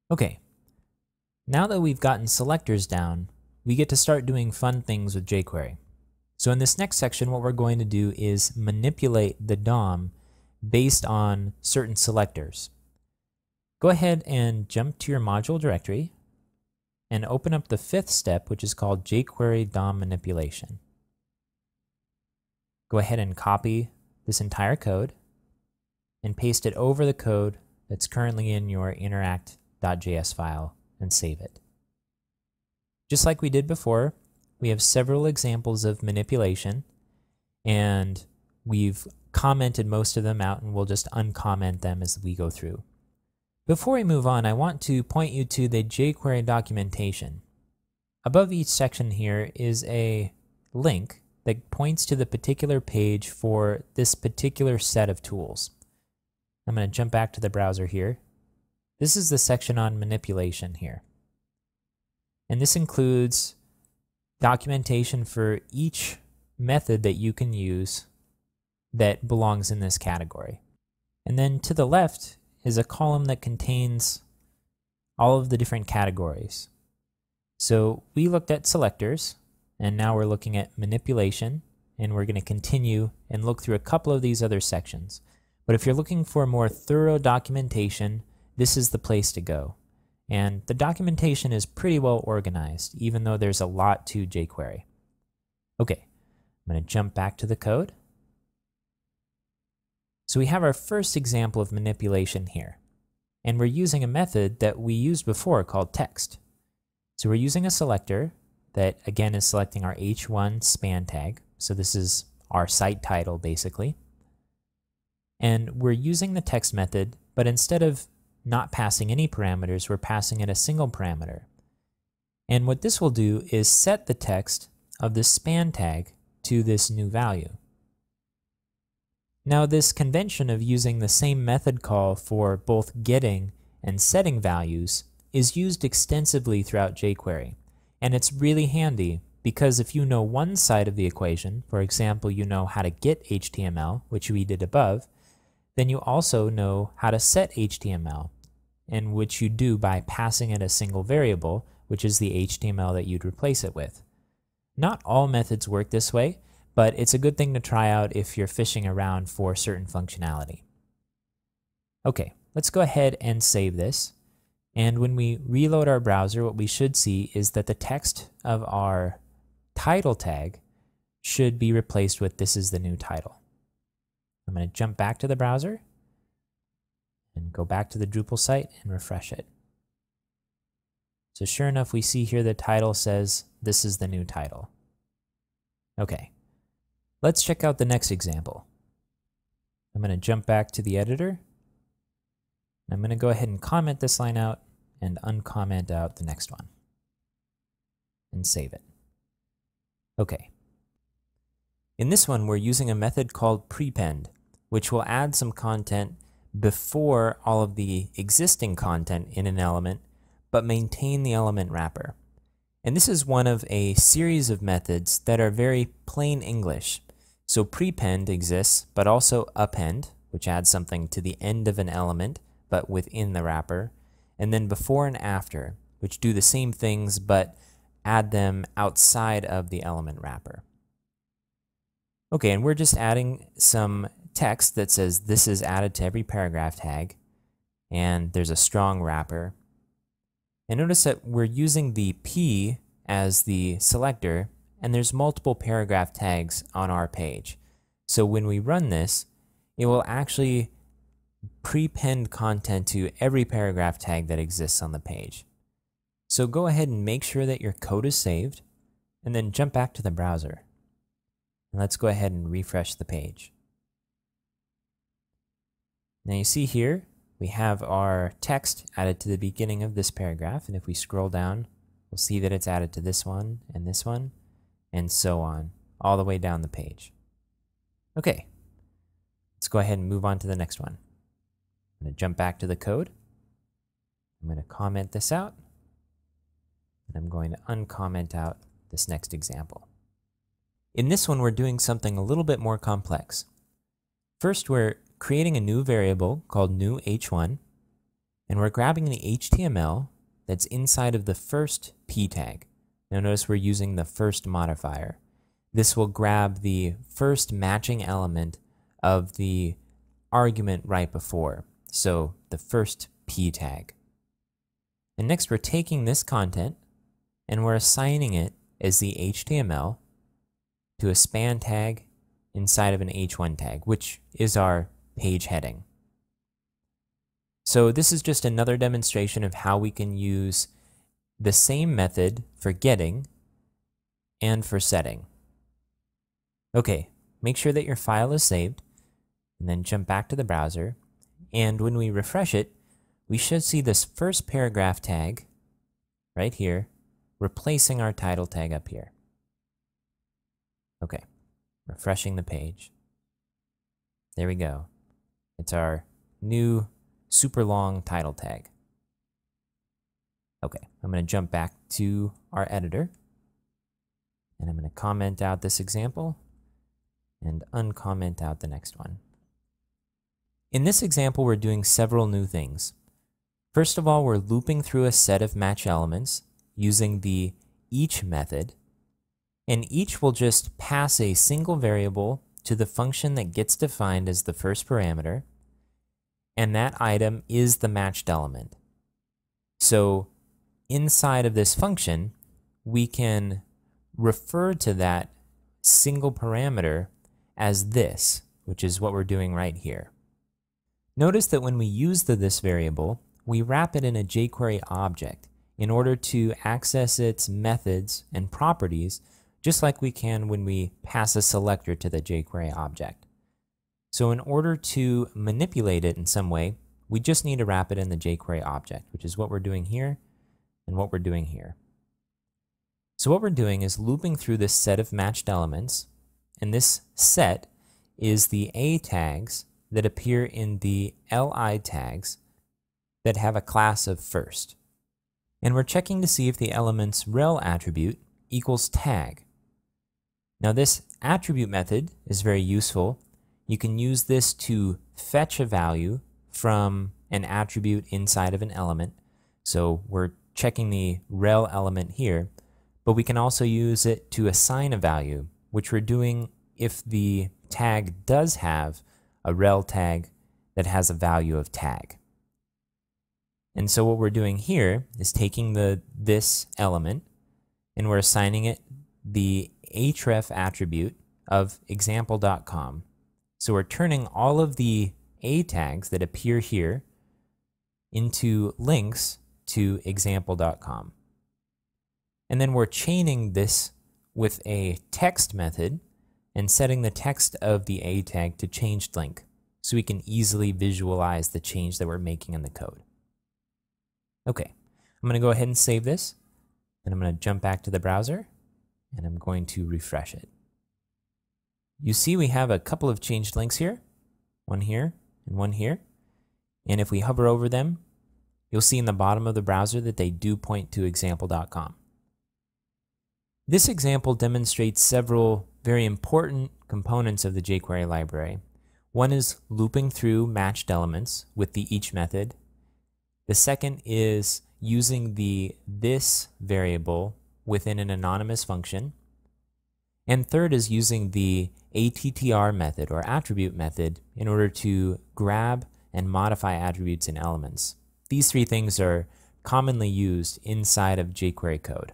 Okay, now that we've gotten selectors down, we get to start doing fun things with jQuery. So in this next section, what we're going to do is manipulate the DOM based on certain selectors. Go ahead and jump to your module directory and open up the fifth step, which is called Jquery Dom Manipulation. Go ahead and copy this entire code and paste it over the code that's currently in your interact.js file and save it. Just like we did before, we have several examples of manipulation, and we've commented most of them out, and we'll just uncomment them as we go through. Before we move on, I want to point you to the Jquery documentation. Above each section here is a link that points to the particular page for this particular set of tools. I'm going to jump back to the browser here. This is the section on manipulation here. And this includes documentation for each method that you can use that belongs in this category. And then to the left is a column that contains all of the different categories. So we looked at selectors, and now we're looking at manipulation, and we're going to continue and look through a couple of these other sections. But if you're looking for more thorough documentation, this is the place to go. And the documentation is pretty well organized, even though there's a lot to jQuery. Okay, I'm going to jump back to the code. So we have our first example of manipulation here. And we're using a method that we used before called text. So we're using a selector that, again, is selecting our h1 span tag. So this is our site title, basically. And we're using the text method, but instead of not passing any parameters, we're passing it a single parameter. And what this will do is set the text of this span tag to this new value. Now, this convention of using the same method call for both getting and setting values is used extensively throughout jQuery. And it's really handy because if you know one side of the equation, for example, you know how to get HTML, which we did above, then you also know how to set HTML, and which you do by passing it a single variable, which is the HTML that you'd replace it with. Not all methods work this way, but it's a good thing to try out if you're fishing around for certain functionality. Okay, let's go ahead and save this. And when we reload our browser, what we should see is that the text of our title tag should be replaced with "this is the new title." I'm going to jump back to the browser and go back to the Drupal site and refresh it. So sure enough, we see here the title says, "This is the new title." Okay, let's check out the next example. I'm going to jump back to the editor. I'm going to go ahead and comment this line out and uncomment out the next one and save it. Okay. In this one, we're using a method called prepend, which will add some content before all of the existing content in an element, but maintain the element wrapper. And this is one of a series of methods that are very plain English. So prepend exists, but also append, which adds something to the end of an element, but within the wrapper, and then before and after, which do the same things, but add them outside of the element wrapper. Okay, and we're just adding some text that says this is added to every paragraph tag, and there's a strong wrapper. And notice that we're using the P as the selector, and there's multiple paragraph tags on our page. So when we run this, it will actually prepend content to every paragraph tag that exists on the page. So go ahead and make sure that your code is saved, and then jump back to the browser. And let's go ahead and refresh the page. Now you see here, we have our text added to the beginning of this paragraph, and if we scroll down, we'll see that it's added to this one, and so on, all the way down the page. Okay, let's go ahead and move on to the next one. I'm going to jump back to the code. I'm going to comment this out, and I'm going to uncomment out this next example. In this one, we're doing something a little bit more complex. First, we're creating a new variable called new h1, And we're grabbing the HTML that's inside of the first p tag. Now notice we're using the first modifier. This will grab the first matching element of the argument right before, so the first p tag. And next we're taking this content and we're assigning it as the HTML to a span tag inside of an h1 tag, which is our page heading. So this is just another demonstration of how we can use the same method for getting and for setting. Okay, make sure that your file is saved, and then jump back to the browser. And when we refresh it, we should see this first paragraph tag right here, replacing our title tag up here. Okay, refreshing the page. There we go. It's our new super long title tag. Okay, I'm going to jump back to our editor, and I'm going to comment out this example and uncomment out the next one. In this example, we're doing several new things. First of all, we're looping through a set of match elements using the each method, and each will just pass a single variable to the function that gets defined as the first parameter, and that item is the matched element. So inside of this function, we can refer to that single parameter as this, which is what we're doing right here. Notice that when we use the this variable, we wrap it in a jQuery object in order to access its methods and properties, just like we can when we pass a selector to the jQuery object. So in order to manipulate it in some way, we just need to wrap it in the jQuery object, which is what we're doing here and what we're doing here. So what we're doing is looping through this set of matched elements, and this set is the A tags that appear in the LI tags that have a class of first. And we're checking to see if the element's rel attribute equals tag. Now this attribute method is very useful. You can use this to fetch a value from an attribute inside of an element. So we're checking the rel element here, but we can also use it to assign a value, which we're doing if the tag does have a rel tag that has a value of tag. And so what we're doing here is taking this element and we're assigning it the href attribute of example.com. So we're turning all of the A tags that appear here into links to example.com. And then we're chaining this with a text method and setting the text of the A tag to changed link so we can easily visualize the change that we're making in the code. Okay, I'm going to go ahead and save this, and I'm going to jump back to the browser, and I'm going to refresh it. You see we have a couple of changed links here, one here and one here. And if we hover over them, you'll see in the bottom of the browser that they do point to example.com. This example demonstrates several very important components of the jQuery library. One is looping through matched elements with the each method. The second is using the this variable within an anonymous function. And third is using the attr method or attribute method in order to grab and modify attributes in elements. These three things are commonly used inside of jQuery code.